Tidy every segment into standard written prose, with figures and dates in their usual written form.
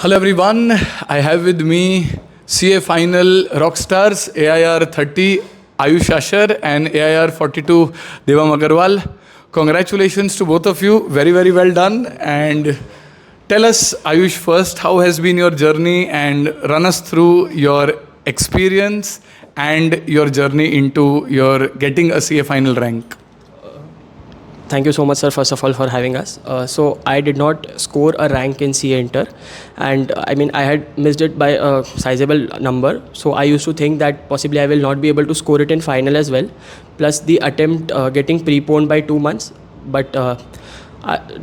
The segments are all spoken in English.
Hello everyone, I have with me CA Final Rockstars AIR 30 Aayush Ashar and AIR 42 Devam Agrawal. Congratulations to both of you, very well done. And tell us, Aayush, first, how has been your journey and run us through your experience and your journey into your getting a CA Final rank. Thank you so much, sir, first of all, for having us. So I did not score a rank in CA Inter, and I had missed it by a sizable number. So I used to think that possibly I will not be able to score it in final as well. Plus the attempt getting preponed by 2 months. But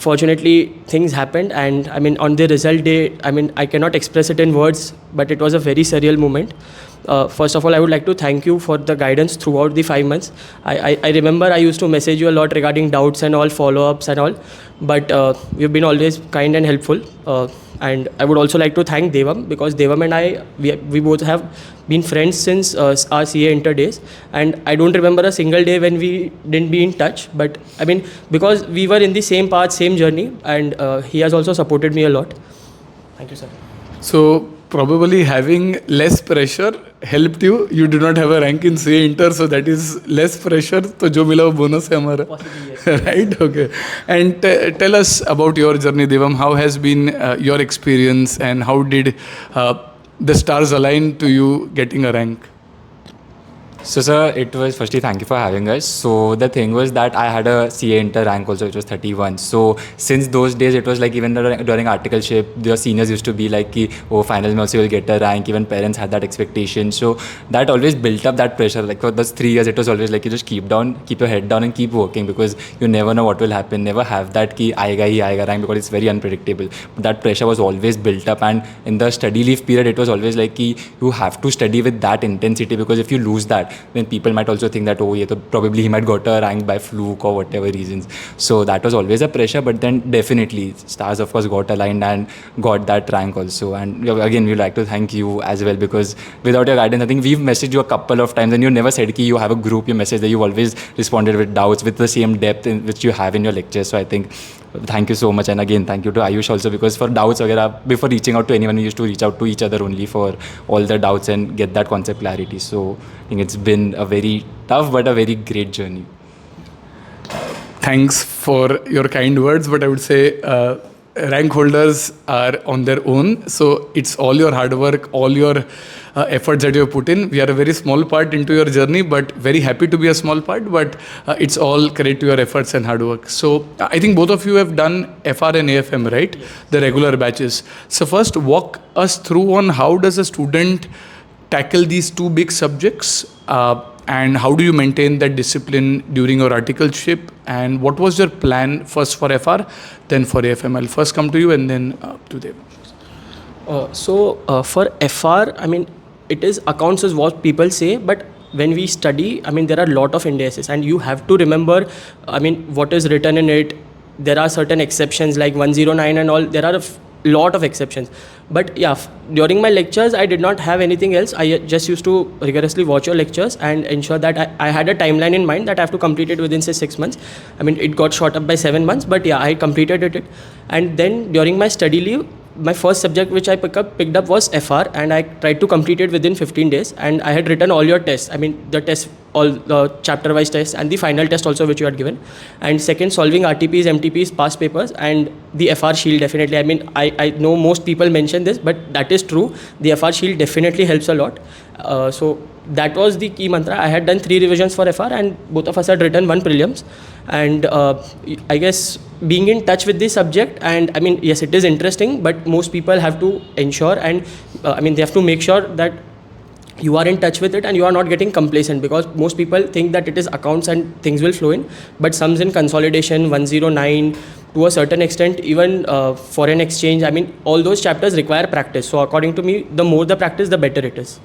fortunately, things happened, and on the result day, I cannot express it in words, but it was a very surreal moment. First of all, I would like to thank you for the guidance throughout the 5 months. I remember I used to message you a lot regarding doubts and all, follow-ups and all, but you've been always kind and helpful. And I would also like to thank Devam, because Devam and I, we both have been friends since our CA Inter days, and I don't remember a single day when we didn't be in touch. But because we were in the same path, same journey, and he has also supported me a lot. Thank you, sir. So probably having less pressure helped you. You do not have a rank in CA Inter, so that is less pressure. So जो मिला वो bonus है हमारा. Possibly, yes. Right? Okay. And tell us about your journey, Devam. How has been your experience, and how did the stars align to you getting a rank? So sir, it was firstly thank you for having us. So the thing was that I had a CA Inter rank also, which was 31. So since those days, it was like even during articleship, the seniors used to be like, ki, oh, finals mein also you'll get a rank. Even parents had that expectation. So that always built up that pressure. Like for those 3 years, it was always like you just keep your head down and keep working, because you never know what will happen. Never have that ki aayega rank, because it's very unpredictable. But that pressure was always built up, and in the study leave period, it was always like ki you have to study with that intensity, because if you lose that, then people might also think that, oh, yeah, so probably he might got a rank by fluke or whatever reasons. So that was always a pressure, but then definitely stars of course got aligned and got that rank also. And again, we'd like to thank you as well, because without your guidance, I think we've messaged you a couple of times and you never said ki you have a group, you messaged that you've always responded with doubts with the same depth in which you have in your lectures. So I think thank you so much. And again, thank you to Aayush also, because for doubts before reaching out to anyone, we used to reach out to each other only for all the doubts and get that concept clarity. So I think it's been a very tough but a very great journey. Thanks for your kind words, but I would say rank holders are on their own. So it's all your hard work, all your efforts that you have put in. We are a very small part into your journey, but very happy to be a small part, but it's all credit to your efforts and hard work. So I think both of you have done FR and AFM, right? Yes. The regular batches. So first, walk us through on how does a student tackle these two big subjects, and how do you maintain that discipline during your articleship, and what was your plan first for FR, then for AFM? I'll first come to you and then to Dev. For FR, it is accounts is what people say, but when we study, there are a lot of indices, and you have to remember, what is written in it. There are certain exceptions like 109 and all. There are a lot of exceptions. But yeah, during my lectures, I did not have anything else. I just used to rigorously watch your lectures and ensure that I had a timeline in mind that I have to complete it within say 6 months. It got short up by 7 months, but yeah, I completed it. And then during my study leave, my first subject which I picked up was FR, and I tried to complete it within 15 days. And I had written all your tests. The tests, all the chapter-wise tests, and the final test also which you had given. And second, solving RTPs, MTPs, past papers, and the FR Shield definitely. I know most people mention this, but that is true. The FR Shield definitely helps a lot. So that was the key mantra. I had done 3 revisions for FR, and both of us had written 1 prelims. And I guess being in touch with this subject, and yes, it is interesting, but most people have to ensure, and they have to make sure that you are in touch with it and you are not getting complacent, because most people think that it is accounts and things will flow in, but sums in consolidation, 109, to a certain extent, even foreign exchange, all those chapters require practice. So according to me, the more the practice, the better it is.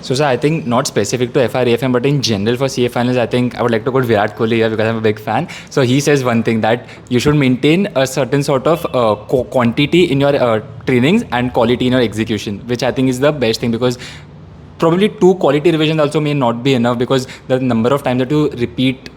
So sir, I think not specific to FR AFM, but in general for CA finals, I think I would like to quote Virat Kohli here, because I'm a big fan. So he says one thing, that you should maintain a certain sort of quantity in your trainings and quality in your execution, which I think is the best thing, because probably 2 quality revisions also may not be enough, because the number of times that you repeat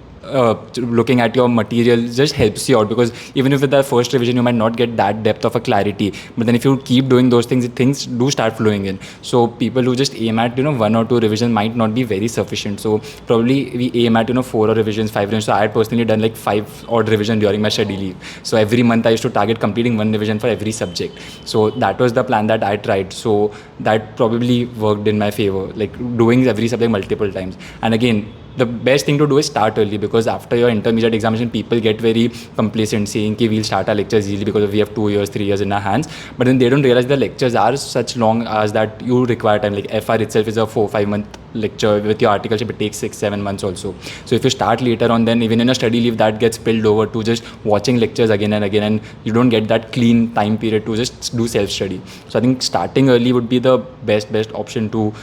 looking at your material just helps you out, because even if with the first revision you might not get that depth of a clarity, but then if you keep doing those things do start flowing in. So people who just aim at 1 or 2 revisions might not be very sufficient. So probably we aim at 4 revisions, 5 revisions. So I had personally done like 5 odd revision during my study leave. So every month I used to target completing 1 revision for every subject. So that was the plan that I tried. So that probably worked in my favor, like doing every subject multiple times. And again, the best thing to do is start early, because after your intermediate examination, people get very complacent saying that we'll start our lectures easily because we have 2 years, 3 years in our hands. But then they don't realize the lectures are such long hours that you require time. Like FR itself is a 4-5 month lecture. With your articleship, it takes 6-7 months also. So if you start later on, then even in a study leave, that gets spilled over to just watching lectures again and again, and you don't get that clean time period to just do self-study. So I think starting early would be the best option to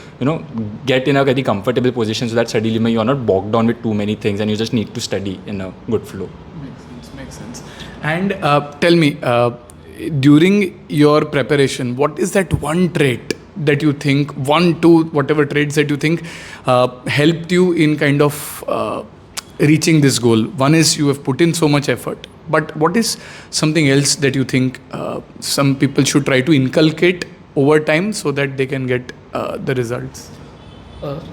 get in a very comfortable position, so that study leave you are not bogged down with too many things and you just need to study in a good flow. Makes sense. And tell me, during your preparation, what is that one trait that you think, 1, 2, whatever traits that you think helped you in kind of reaching this goal? One is you have put in so much effort, but what is something else that you think some people should try to inculcate over time so that they can get the results?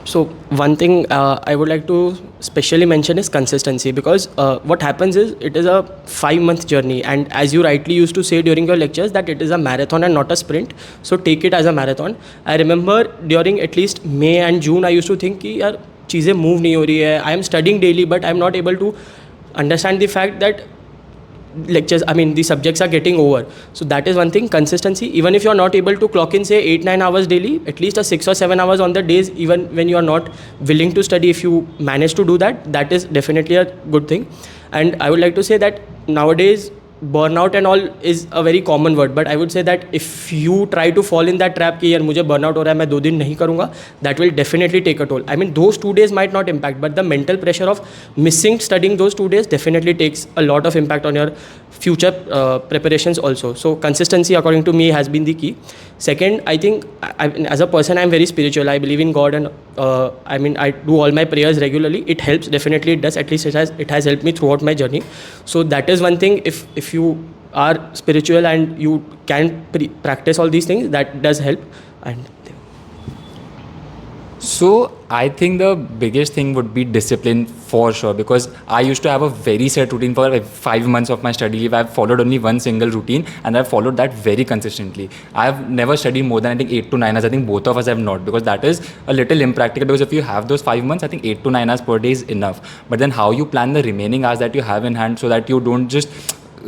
So one thing I would like to specially mention is consistency, because what happens is it is a 5-month journey, and as you rightly used to say during your lectures that it is a marathon and not a sprint. So take it as a marathon. I remember during at least May and June I used to think कि यार चीज़ें move नहीं हो रही है. I am studying daily but I am not able to understand the fact that the subjects are getting over. So that is one thing, consistency. Even if you are not able to clock in say 8-9 hours daily, at least a 6 or 7 hours on the days, even when you are not willing to study, if you manage to do that, that is definitely a good thing. And I would like to say that nowadays burnout and all is a very common word, but I would say that if you try to fall in that trap कि यार मुझे burnout हो रहा है मैं 2 दिन नहीं करूँगा, that will definitely take a toll. I mean those 2 days might not impact, but the mental pressure of missing studying those 2 days definitely takes a lot of impact on your future preparations also. So consistency according to me has been the key. Second, I think as a person I am very spiritual. I believe in God, and I do all my prayers regularly. It helps, definitely it does. At least it has helped me throughout my journey. So that is one thing. If you are spiritual and you can practice all these things, that does help. And so I think the biggest thing would be discipline for sure, because I used to have a very set routine for like 5 months of my study leave. I've followed only one single routine and I've followed that very consistently. I've never studied more than I think 8 to 9 hours. I think both of us have not, because that is a little impractical, because if you have those 5 months, I think 8 to 9 hours per day is enough. But then how you plan the remaining hours that you have in hand so that you don't just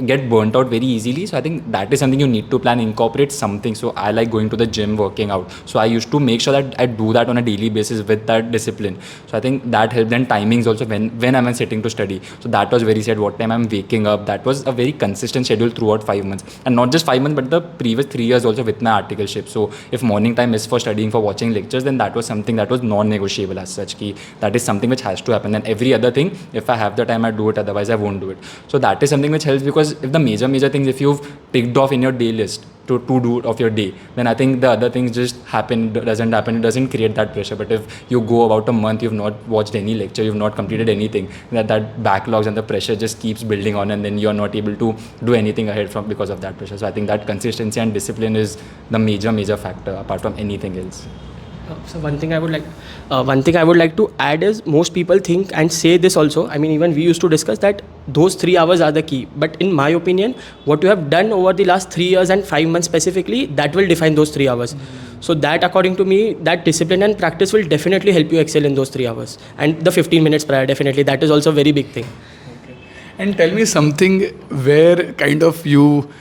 get burnt out very easily. So I think that is something you need to plan, incorporate something. So I like going to the gym, working out. So I used to make sure that I do that on a daily basis with that discipline. So I think that helped. Then timings also, when I'm sitting to study. So that was very set, what time I'm waking up. That was a very consistent schedule throughout 5 months. And not just 5 months, but the previous 3 years also with my articleship. So if morning time is for studying, for watching lectures, then that was something that was non-negotiable as such. That is something which has to happen. Then every other thing, if I have the time, I do it. Otherwise, I won't do it. So that is something which helps, because if the major things, if you've ticked off in your day list to do of your day, then I think the other things just doesn't happen. It doesn't create that pressure. But if you go about a month, you've not watched any lecture, you've not completed anything, that backlogs and the pressure just keeps building on, and then you're not able to do anything ahead from because of that pressure. So I think that consistency and discipline is the major factor apart from anything else. So one thing I would like to add is, most people think and say this also. I mean, even we used to discuss that those 3 hours are the key. But in my opinion, what you have done over the last 3 years and 5 months specifically, that will define those 3 hours. So that, according to me, that discipline and practice will definitely help you excel in those 3 hours. And the 15 minutes prior, definitely, that is also a very big thing. Okay. And tell me something where kind of you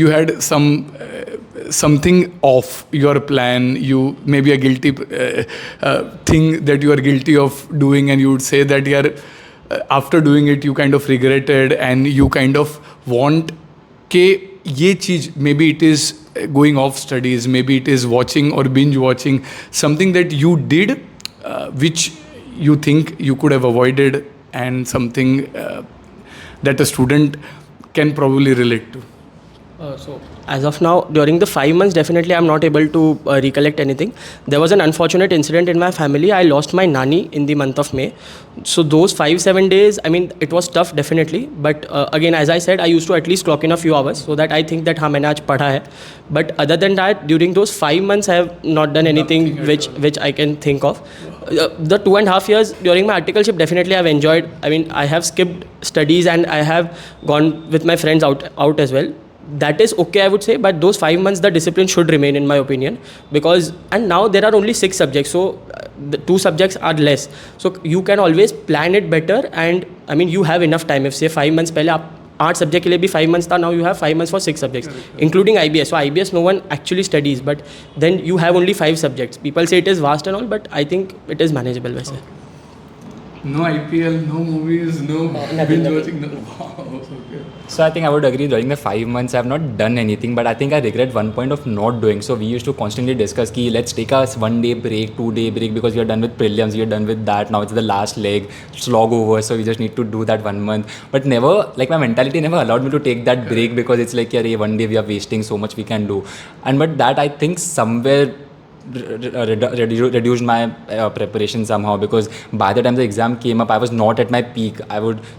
had something off your plan, you maybe a guilty thing that you are guilty of doing, and you would say that after doing it you kind of regretted, and you kind of want कि ये चीज, maybe it is going off studies, maybe it is watching or binge watching, something that you did which you think you could have avoided, and something that a student can probably relate to. So as of now, during the 5 months, definitely I'm not able to recollect anything. There was an unfortunate incident in my family. I lost my nani in the month of May. So those 5-7 days, I mean, it was tough definitely. But again, as I said, I used to at least clock in a few hours so that I think that हाँ मैंने आज पढ़ा है. But other than that, during those 5 months, I have not done anything which I can think of. The 2.5 years during my articleship, definitely I've enjoyed. I mean, I have skipped studies and I have gone with my friends out as well. That is okay, I would say, but those 5 months the discipline should remain, in my opinion, because and now there are only 6 subjects, so the 2 subjects are less, so you can always plan it better. And I mean, you have enough time. If say 5 months पहले आप 8 subject के लिए भी 5 months था, now you have 5 months for 6 subjects, including IBS. So IBS no one actually studies, but then you have only 5 subjects. People say it is vast and all, but I think it is manageable वैसे. No IPL, no movies, no nothing. binge watching, no. Wow, okay. So I think I would agree, during the 5 months I have not done anything, but I think I regret one point of not doing. So we used to constantly discuss ki let's take a 1 day break, 2 day break, because we are done with prelims, we are done with that, now it's the last leg, slog over, so we just need to do that 1 month. But never, like my mentality never allowed me to take that break, because it's like, yeah, 1 day we are wasting so much we can do. And but that I think somewhere reduced my preparation somehow, because by the time the exam came up I was not at my peak.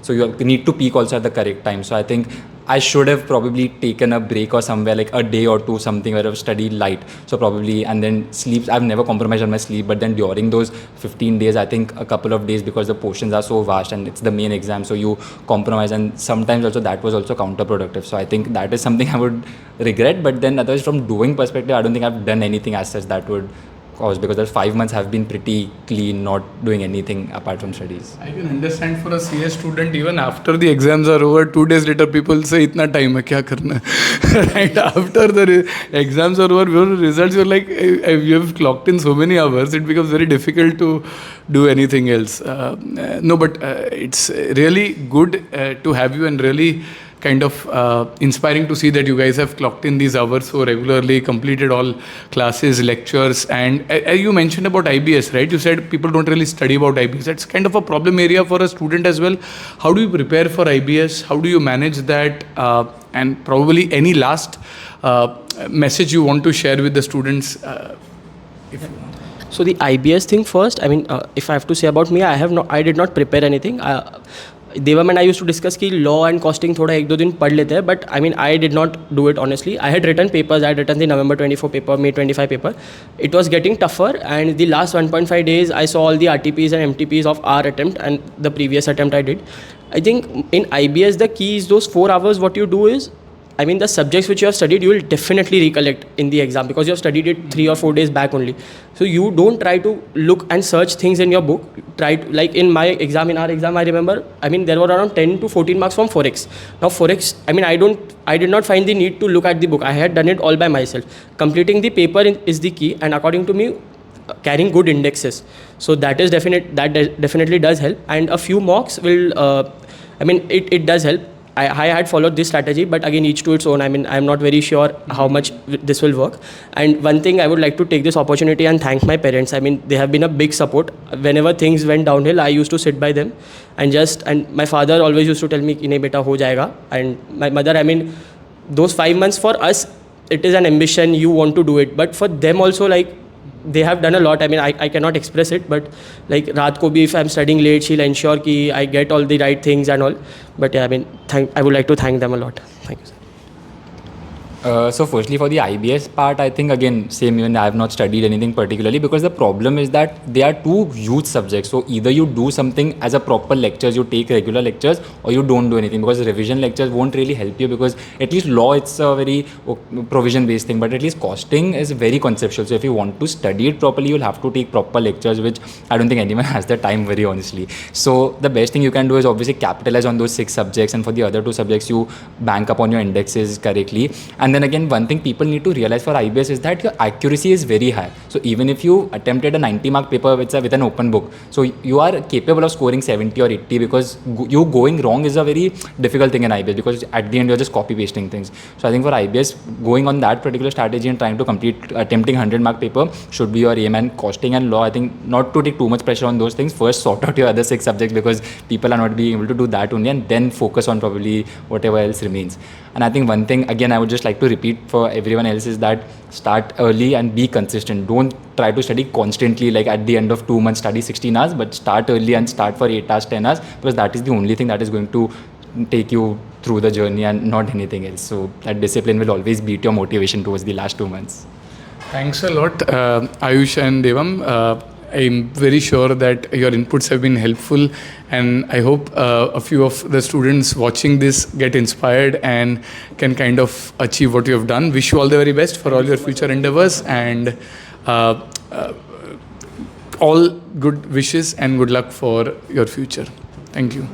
So you need to peak also at the correct time. So I think I should have probably taken a break or somewhere, like a day or two, something where I've studied light. So probably, and then sleep, I've never compromised on my sleep, but then during those 15 days, I think a couple of days, because the portions are so vast and it's the main exam, so you compromise, and sometimes also that was also counterproductive. So I think that is something I would regret, but then otherwise from doing perspective, I don't think I've done anything as such that would cause, because the 5 months have been pretty clean, not doing anything apart from studies. I can understand for a CS student, even after the exams are over, 2 days later, people say, "Itna time hai, kya karna?" Right after the exams are over, your results, you're like, you have clocked in so many hours, it becomes very difficult to do anything else. No, but it's really good to have you, and really kind of inspiring to see that you guys have clocked in these hours so regularly, completed all classes, lectures, and you mentioned about IBS, right? You said people don't really study about IBS. That's kind of a problem area for a student as well. How do you prepare for IBS? How do you manage that? And probably any last message you want to share with the students? So the IBS thing first, I mean, if I have to say about me, I did not prepare anything. Devam and I used to discuss कि law and costing थोड़ा 1-2 दिन पढ़ लेते हैं, but I mean I did not do it honestly. I had written papers. I had written the November 24 paper, May 25 paper. It was getting tougher, and the last 1.5 days I saw all the RTPs and MTPs of our attempt and the previous attempt I did. I think in IBS the key is those 4 hours. What you do is, I mean, the subjects which you have studied, you will definitely recollect in the exam, because you have studied it 3 or 4 days back only. So you don't try to look and search things in your book. Try to, like in my exam, in our exam, I remember, I mean, there were around 10 to 14 marks from Forex. Now Forex, I mean, I did not find the need to look at the book. I had done it all by myself. Completing the paper is the key, and according to me, carrying good indexes. So that is definitely does help. And a few mocks will, I mean, it does help. I had followed this strategy, but again, each to its own. I mean, I'm not very sure how much this will work. And one thing I would like to take this opportunity and thank my parents. I mean, they have been a big support. Whenever things went downhill, I used to sit by them and my father always used to tell me, "Nahi beta, ho jayega." And my mother, I mean, those 5 months for us, it is an ambition. You want to do it, but for them also, like, they have done a lot. I mean, I cannot express it, but like raat ko bhi, if I'm studying late, she'll ensure ki I get all the right things and all. But yeah, I mean, I would like to thank them a lot. Thank you, sir. So firstly, for the IBS part, I think again, same, even I have not studied anything particularly, because the problem is that they are two huge subjects. So either you do something as a proper lectures, you take regular lectures, or you don't do anything, because revision lectures won't really help you, because at least law, it's a very provision based thing, but at least costing is very conceptual. So if you want to study it properly, you'll have to take proper lectures, which I don't think anyone has the time, very honestly. So the best thing you can do is obviously capitalize on those 6 subjects, and for the other 2 subjects, you bank up on your indexes correctly. And then again, one thing people need to realize for IBS is that your accuracy is very high. So even if you attempted a 90-mark paper with an open book, so you are capable of scoring 70 or 80, because you going wrong is a very difficult thing in IBS, because at the end you're just copy pasting things. So I think for IBS, going on that particular strategy and trying to attempting 100-mark paper should be your aim. And costing and law, I think not to take too much pressure on those things. First sort out your other 6 subjects, because people are not being able to do that only, and then focus on probably whatever else remains. And I think one thing again I would just like to repeat for everyone else is that start early and be consistent. Don't try to study constantly, like at the end of 2 months study 16 hours, but start early and start for 8 hours, 10 hours, because that is the only thing that is going to take you through the journey and not anything else. So that discipline will always beat your motivation towards the last 2 months. Thanks a lot, Aayush and Devam. I'm very sure that your inputs have been helpful, and I hope a few of the students watching this get inspired and can kind of achieve what you have done. Wish you all the very best for all your future endeavors, and all good wishes and good luck for your future. Thank you.